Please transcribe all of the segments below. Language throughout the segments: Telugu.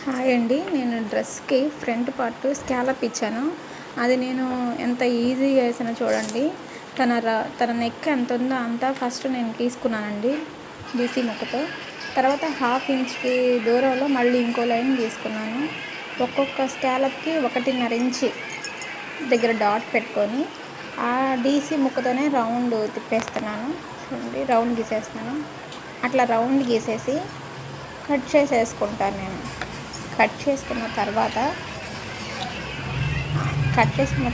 హాయ్ అండి. నేను డ్రెస్కి ఫ్రంట్ పార్ట్ స్కాలప్ ఇచ్చాను. అది నేను ఎంత ఈజీగా వేసానో చూడండి. తన నెక్ ఎంత ఉందో అంతా ఫస్ట్ నేను గీసుకున్నానండి డీసీ ముక్కతో. తర్వాత 1/2 ఇంచ్కి దూరంలో మళ్ళీ ఇంకో లైన్ గీసుకున్నాను. ఒక్కొక్క స్కాలప్కి 1.5 ఇంచ్ దగ్గర డాట్ పెట్టుకొని ఆ డీసీ ముక్కతోనే రౌండ్ తిప్పేస్తున్నాను. చూడండి, రౌండ్ గీసేస్తున్నాను. అట్లా రౌండ్ గీసేసి కట్ చేసేసుకుంటాను నేను. కట్ చేసుకున్న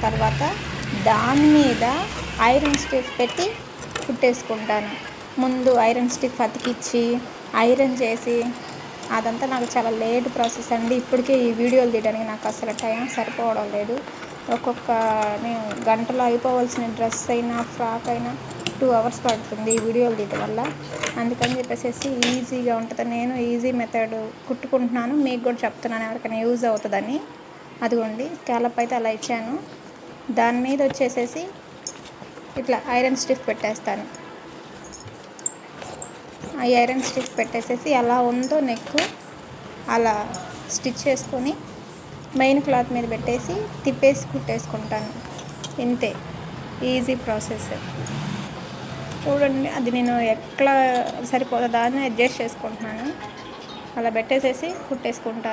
తర్వాత దాని మీద ఐరన్ స్టిఫ్ పెట్టి కుట్టేసుకుంటాను. ముందు ఐరన్ స్టిఫ్ అతికిచ్చి ఐరన్ చేసి అదంతా నాకు చాలా లేట్ ప్రాసెస్ అండి. ఇప్పటికే ఈ వీడియోలు తీయడానికి నాకు అసలు టైం సరిపోవడం లేదు. నేను గంటలో అయిపోవాల్సిన డ్రెస్ అయినా ఫ్రాక్ అయినా 2 hours పడుతుంది ఈ వీడియోలు తీయడం వల్ల. అందుకని చెప్పేసి ఈజీగా ఉంటుంది. నేను ఈజీ మెథడ్ కుట్టుకుంటున్నాను, మీకు కూడా చెప్తున్నాను ఎవరికైనా యూజ్ అవుతుందని. అదిగోండి, స్కాలప్ అయితే అలా ఇచ్చాను. దాని మీద వచ్చేసేసి ఇట్లా ఐరన్ స్టిఫ్ పెట్టేస్తాను. ఆ ఐరన్ స్టిఫ్ పెట్టేసేసి ఎలా ఉందో నెక్ అలా స్టిచ్ చేసుకొని మెయిన్ క్లాత్ మీద పెట్టేసి తిప్పేసి కుట్టేసుకుంటాను. ఇంతే, ఈజీ ప్రాసెస్. చూడండి, అది నేను ఎట్లా సరిపోతుందా అని అడ్జస్ట్ చేసుకుంటున్నాను. అలా పెట్టేసేసి కుట్టేసుకుంటాను.